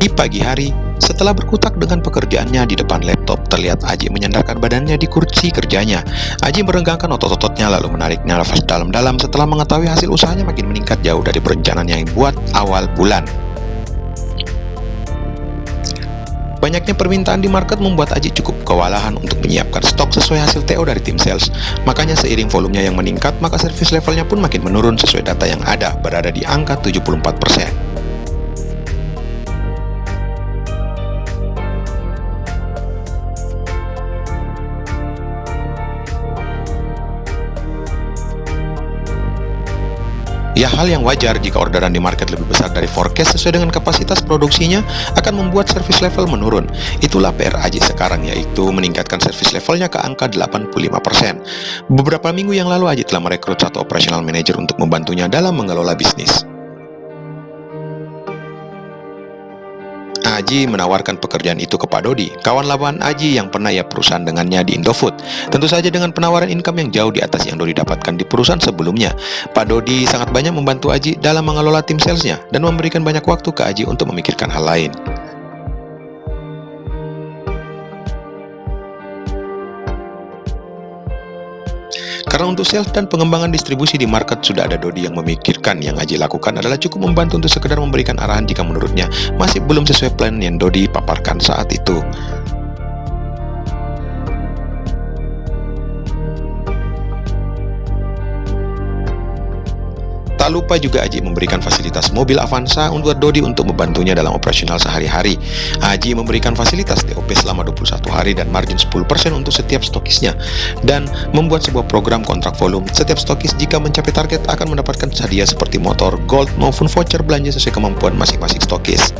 Di pagi hari, setelah berkutak dengan pekerjaannya di depan laptop, terlihat Aji menyandarkan badannya di kursi kerjanya. Aji merenggangkan otot-ototnya lalu menarik nafas dalam-dalam setelah mengetahui hasil usahanya makin meningkat jauh dari perencanaan yang dibuat awal bulan. Banyaknya permintaan di market membuat Aji cukup kewalahan untuk menyiapkan stok sesuai hasil TO dari tim sales. Makanya seiring volumenya yang meningkat, maka service levelnya pun makin menurun sesuai data yang ada, berada di angka 74%. Ya, hal yang wajar jika orderan di market lebih besar dari forecast sesuai dengan kapasitas produksinya akan membuat service level menurun. Itulah PR Aji sekarang, yaitu meningkatkan service levelnya ke angka 85%. Beberapa minggu yang lalu Aji telah merekrut satu operational manager untuk membantunya dalam mengelola bisnis. Aji menawarkan pekerjaan itu ke Pak Dodi, kawan lawan Aji yang pernah ia perusahaan dengannya di Indofood. Tentu saja dengan penawaran income yang jauh di atas yang Dodi dapatkan di perusahaan sebelumnya. Pak Dodi sangat banyak membantu Aji dalam mengelola tim salesnya dan memberikan banyak waktu ke Aji untuk memikirkan hal lain. Karena untuk sales dan pengembangan distribusi di market sudah ada Dodi yang memikirkan, yang Aji lakukan adalah cukup membantu untuk sekedar memberikan arahan jika menurutnya masih belum sesuai plan yang Dodi paparkan saat itu. Tak lupa juga Aji memberikan fasilitas mobil Avanza untuk Dodi untuk membantunya dalam operasional sehari-hari. Aji memberikan fasilitas TOP selama 21 hari dan margin 10% untuk setiap stokisnya, dan membuat sebuah program kontrak volume. Setiap stokis jika mencapai target akan mendapatkan hadiah seperti motor, gold, maupun voucher belanja sesuai kemampuan masing-masing stokis.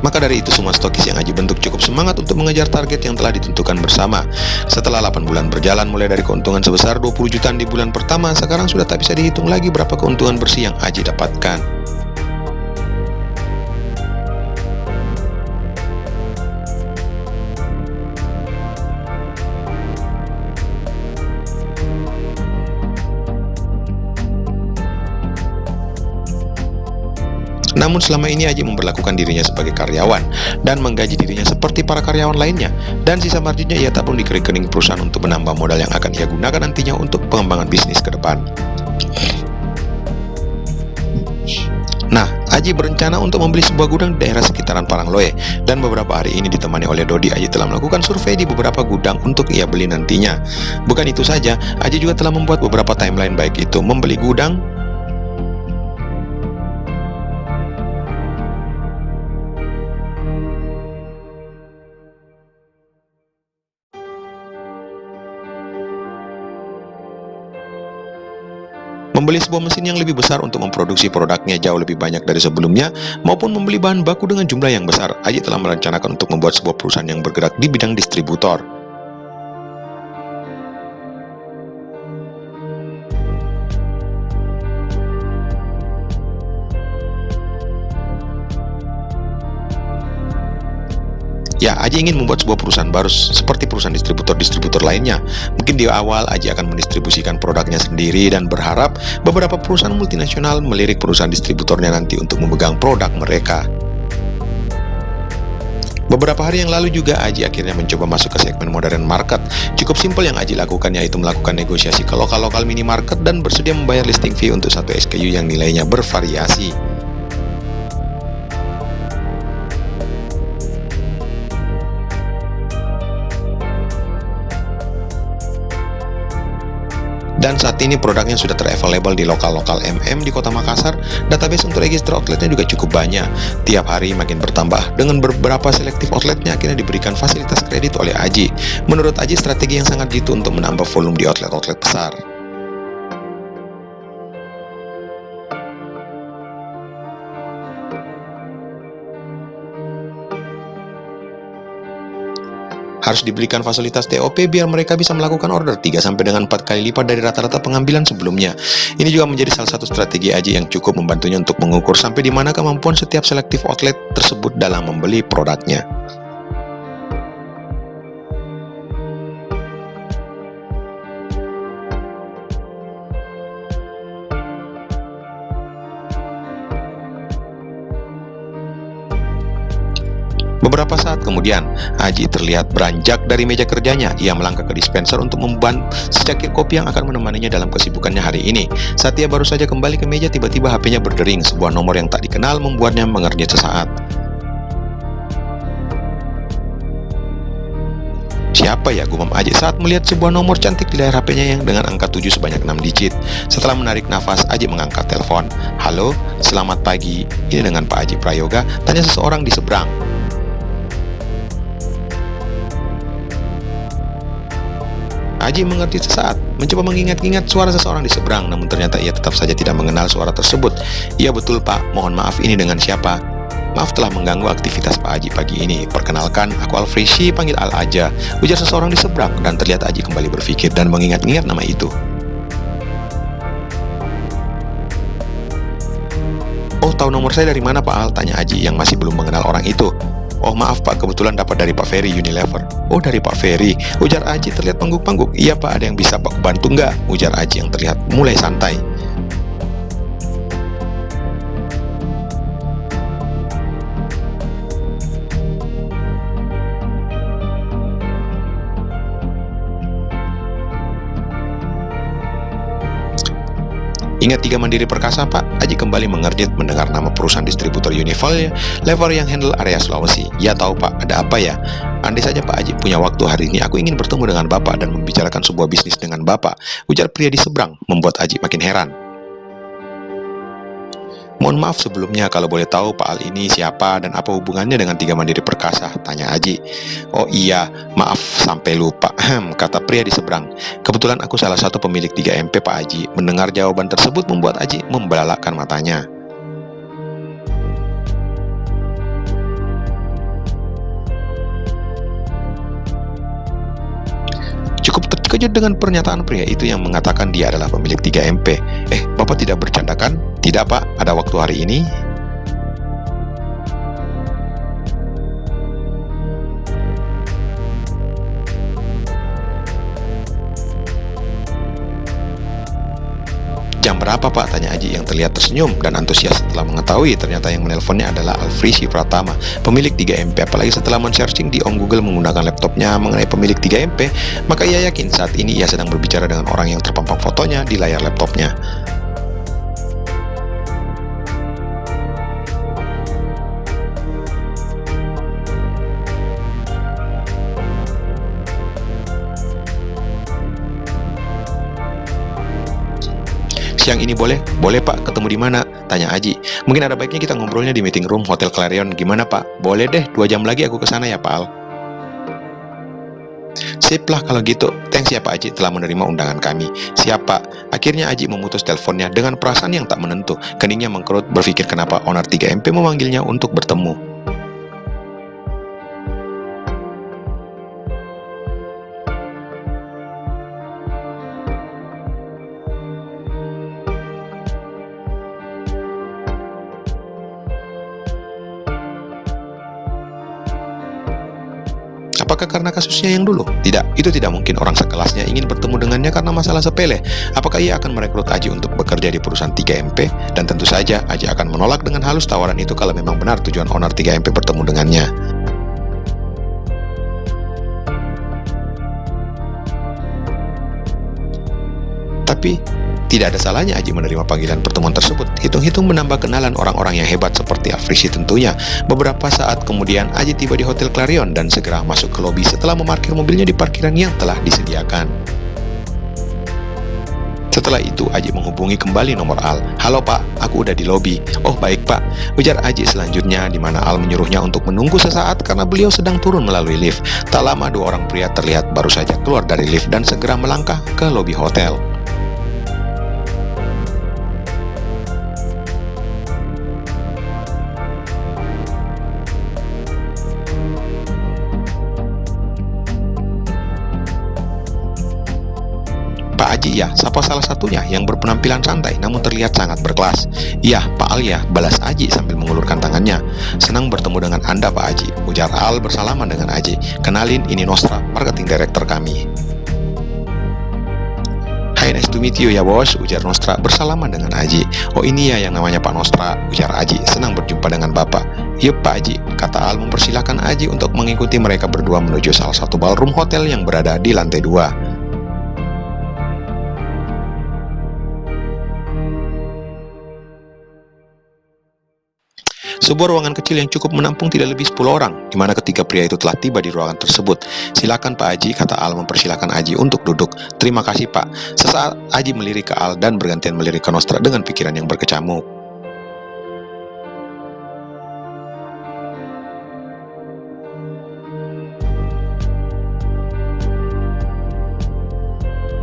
Maka dari itu semua stokis yang Aji bentuk cukup semangat untuk mengejar target yang telah ditentukan bersama. Setelah 8 bulan berjalan mulai dari keuntungan sebesar 20 jutaan di bulan pertama, sekarang sudah tak bisa dihitung lagi berapa keuntungan bersih yang Aji dapatkan. Namun selama ini Aji memperlakukan dirinya sebagai karyawan dan menggaji dirinya seperti para karyawan lainnya, dan sisa marginnya ia tabung di rekening perusahaan untuk menambah modal yang akan ia gunakan nantinya untuk pengembangan bisnis ke depan. Nah, Aji berencana untuk membeli sebuah gudang di daerah sekitaran Parangloe, dan beberapa hari ini ditemani oleh Dodi, Aji telah melakukan survei di beberapa gudang untuk ia beli nantinya. Bukan itu saja, Aji juga telah membuat beberapa timeline, baik itu membeli gudang, membeli sebuah mesin yang lebih besar untuk memproduksi produknya jauh lebih banyak dari sebelumnya, maupun membeli bahan baku dengan jumlah yang besar. Aji telah merencanakan untuk membuat sebuah perusahaan yang bergerak di bidang distributor. Ya, Aji ingin membuat sebuah perusahaan baru seperti perusahaan distributor-distributor lainnya. Mungkin di awal Aji akan mendistribusikan produknya sendiri dan berharap beberapa perusahaan multinasional melirik perusahaan distributornya nanti untuk memegang produk mereka. Beberapa hari yang lalu juga Aji akhirnya mencoba masuk ke segmen modern market. Cukup simpel yang Aji lakukan, yaitu melakukan negosiasi ke lokal-lokal minimarket dan bersedia membayar listing fee untuk satu SKU yang nilainya bervariasi. Dan saat ini produknya sudah teravailable di lokal-lokal MM di Kota Makassar. Database untuk register outletnya juga cukup banyak. Tiap hari makin bertambah. Dengan beberapa selektif outletnya akhirnya diberikan fasilitas kredit oleh Aji. Menurut Aji, strategi yang sangat jitu untuk menambah volume di outlet-outlet besar. Harus diberikan fasilitas TOP biar mereka bisa melakukan order 3 sampai dengan 4 kali lipat dari rata-rata pengambilan sebelumnya. Ini juga menjadi salah satu strategi Aji yang cukup membantunya untuk mengukur sampai di mana kemampuan setiap selektif outlet tersebut dalam membeli produknya. Beberapa saat kemudian, Aji terlihat beranjak dari meja kerjanya. Ia melangkah ke dispenser untuk memban secangkir kopi yang akan menemaninya dalam kesibukannya hari ini. Saat ia baru saja kembali ke meja, tiba-tiba HP-nya berdering. Sebuah nomor yang tak dikenal membuatnya mengernyit sesaat. Siapa ya, gumam Aji saat melihat sebuah nomor cantik di layar HP-nya yang dengan angka 7 sebanyak 6 digit. Setelah menarik nafas, Aji mengangkat telepon. "Halo, selamat pagi. Ini dengan Pak Aji Prayoga," tanya seseorang di seberang. Aji mengerti sesaat, mencoba mengingat-ingat suara seseorang di seberang, namun ternyata ia tetap saja tidak mengenal suara tersebut. "Iya betul Pak, mohon maaf, ini dengan siapa?" "Maaf telah mengganggu aktivitas Pak Aji pagi ini. Perkenalkan, aku Alfrisi, panggil Al aja," ujar seseorang di seberang, dan terlihat Aji kembali berpikir dan mengingat-ingat nama itu. "Oh, tahu nomor saya dari mana Pak Al?" tanya Aji yang masih belum mengenal orang itu. "Oh maaf Pak, kebetulan dapat dari Pak Ferry Unilever." "Oh dari Pak Ferry," ujar Aji terlihat pangguk-pangguk. "Iya Pak, ada yang bisa Pak bantu nggak?" ujar Aji yang terlihat mulai santai. "Ingat Tiga Mandiri Perkasa Pak?" Aji kembali mengernyit mendengar nama perusahaan distributor Unilever yang handle area Sulawesi. "Ya tahu Pak, ada apa ya?" "Andai saja Pak Aji punya waktu hari ini, aku ingin bertemu dengan Bapak dan membicarakan sebuah bisnis dengan Bapak," ujar pria di seberang, membuat Aji makin heran. "Mohon maaf sebelumnya, kalau boleh tahu Pak Al ini siapa dan apa hubungannya dengan Tiga Mandiri Perkasa?" tanya Aji. "Oh iya, maaf sampai lupa," kata pria di seberang. "Kebetulan aku salah satu pemilik 3MP Pak Aji." Mendengar jawaban tersebut membuat Aji membelalakkan matanya. Cukup terkejut dengan pernyataan pria itu yang mengatakan dia adalah pemilik 3MP. Bapak tidak bercanda kan?" "Tidak Pak, ada waktu hari ini?" "Jam berapa Pak?" tanya Aji yang terlihat tersenyum dan antusias setelah mengetahui ternyata yang menelponnya adalah Alfrisi Pratama, pemilik 3MP. Apalagi setelah men-searching di Google menggunakan laptopnya mengenai pemilik 3MP, maka ia yakin saat ini ia sedang berbicara dengan orang yang terpampang fotonya di layar laptopnya. "Siang ini boleh?" "Boleh Pak, ketemu di mana?" tanya Aji. "Mungkin ada baiknya kita ngobrolnya di meeting room Hotel Clarion, gimana Pak?" "Boleh deh, 2 jam lagi aku ke sana ya Pak Al." "Sip lah kalau gitu, thanks ya Pak Aji telah menerima undangan kami." "Siap Pak." Akhirnya Aji memutus teleponnya dengan perasaan yang tak menentu. Keningnya mengkerut berpikir kenapa owner 3MP memanggilnya untuk bertemu. Apakah karena kasusnya yang dulu? Tidak, itu tidak mungkin. Orang sekelasnya ingin bertemu dengannya karena masalah sepele. Apakah ia akan merekrut Aji untuk bekerja di perusahaan 3MP? Dan tentu saja Aji akan menolak dengan halus tawaran itu kalau memang benar tujuan owner 3MP bertemu dengannya. Tapi tidak ada salahnya Aji menerima panggilan pertemuan tersebut. Hitung-hitung menambah kenalan orang-orang yang hebat seperti Afrisi tentunya. Beberapa saat kemudian Aji tiba di Hotel Clarion dan segera masuk ke lobi setelah memarkir mobilnya di parkiran yang telah disediakan. Setelah itu Aji menghubungi kembali nomor Al. "Halo Pak, aku udah di lobi." "Oh baik Pak," ujar Aji selanjutnya, di mana Al menyuruhnya untuk menunggu sesaat karena beliau sedang turun melalui lift. Tak lama dua orang pria terlihat baru saja keluar dari lift dan segera melangkah ke lobi hotel. "Pak Aji ya," sapa salah satunya yang berpenampilan santai namun terlihat sangat berkelas. "Iya, Pak Al ya," balas Aji sambil mengulurkan tangannya. "Senang bertemu dengan Anda Pak Aji," ujar Al bersalaman dengan Aji. "Kenalin, ini Nostra, marketing director kami." "Hai, nice to meet you ya bos," ujar Nostra bersalaman dengan Aji. "Oh ini ya yang namanya Pak Nostra," ujar Aji. "Senang berjumpa dengan Bapak." "Yup Pak Haji," kata Al mempersilahkan Aji untuk mengikuti mereka berdua menuju salah satu ballroom hotel yang berada di lantai 2. Sebuah ruangan kecil yang cukup menampung tidak lebih 10 orang, di mana ketiga pria itu telah tiba di ruangan tersebut. "Silakan Pak Haji," kata Al mempersilahkan Aji untuk duduk. "Terima kasih Pak." Sesaat Aji melirik ke Al dan bergantian melirik ke Nostra dengan pikiran yang berkecamuk.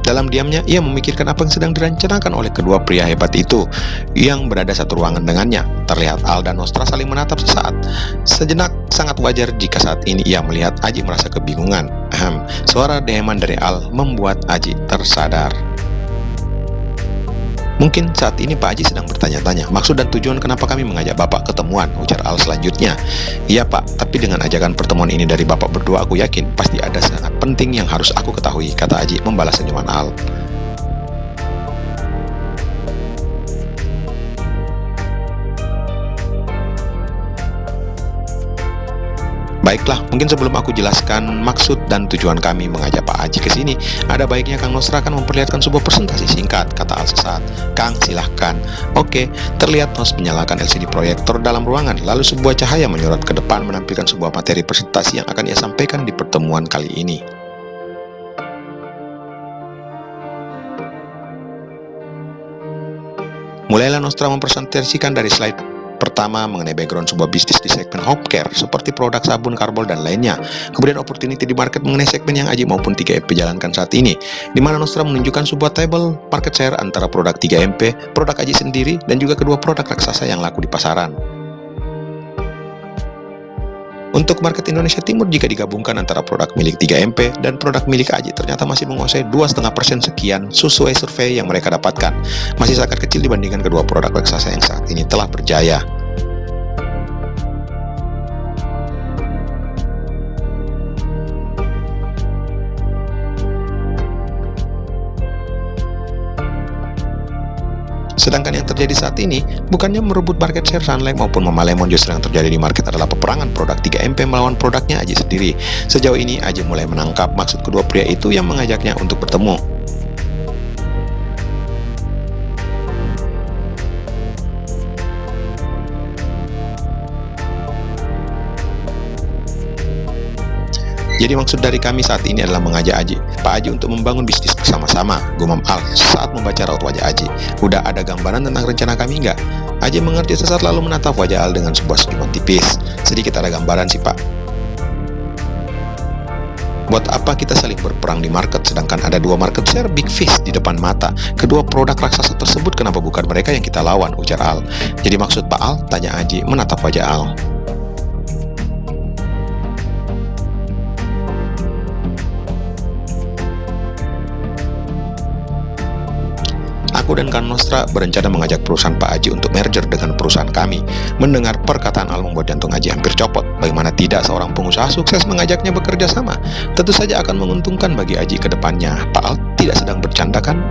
Dalam diamnya, ia memikirkan apa yang sedang direncanakan oleh kedua pria hebat itu yang berada satu ruangan dengannya. Terlihat Al dan Nostra saling menatap sesaat. Sejenak, sangat wajar jika saat ini ia melihat Aji merasa kebingungan. Suara deheman dari Al membuat Aji tersadar. "Mungkin saat ini Pak Haji sedang bertanya-tanya, maksud dan tujuan kenapa kami mengajak Bapak ketemuan," ujar Al selanjutnya. "Iya Pak, tapi dengan ajakan pertemuan ini dari Bapak berdua, aku yakin pasti ada sangat penting yang harus aku ketahui," kata Haji membalas senyuman Al. "Baiklah, mungkin sebelum aku jelaskan maksud dan tujuan kami mengajak Pak Haji ke sini, ada baiknya Kang Nostra akan memperlihatkan sebuah presentasi singkat," kata Al sesaat. "Kang, silahkan." "Oke." Terlihat Nos menyalakan LCD proyektor dalam ruangan, lalu sebuah cahaya menyorot ke depan menampilkan sebuah materi presentasi yang akan ia sampaikan di pertemuan kali ini. Mulailah Nostra mempresentasikan dari slide pertama mengenai background sebuah bisnis di segmen home care seperti produk sabun, karbol, dan lainnya. Kemudian opportunity di market mengenai segmen yang Aji maupun 3MP jalankan saat ini, di mana Nostra menunjukkan sebuah table market share antara produk 3MP, produk Aji sendiri, dan juga kedua produk raksasa yang laku di pasaran. Untuk market Indonesia Timur, jika digabungkan antara produk milik 3MP dan produk milik Aji, ternyata masih menguasai 2,5% sekian sesuai survei yang mereka dapatkan. Masih sangat kecil dibandingkan kedua produk raksasa yang saat ini telah berjaya. Sedangkan yang terjadi saat ini, bukannya merebut market share Sunlight maupun Mama Lemon, justru yang terjadi di market adalah peperangan produk 3MP melawan produknya Aji sendiri. Sejauh ini, Aji mulai menangkap maksud kedua pria itu yang mengajaknya untuk bertemu. "Jadi maksud dari kami saat ini adalah mengajak Pak Haji untuk membangun bisnis bersama-sama," gumam Al saat membaca raut wajah Aji. "Udah ada gambaran tentang rencana kami nggak?" Aji mengerti sesaat lalu menatap wajah Al dengan sebuah senyuman tipis. "Sedikit ada gambaran sih Pak. Buat apa kita saling berperang di market sedangkan ada dua market share big fish di depan mata? Kedua produk raksasa tersebut kenapa bukan mereka yang kita lawan?" ujar Al. "Jadi maksud Pak Al?" tanya Aji menatap wajah Al. "Aku dan Kang Nostra berencana mengajak perusahaan Pak Haji untuk merger dengan perusahaan kami." Mendengar perkataan Al membuat jantung Haji hampir copot. Bagaimana tidak seorang pengusaha sukses mengajaknya bekerja sama? Tentu saja akan menguntungkan bagi Haji ke depannya. Pak Al tidak sedang bercanda kan?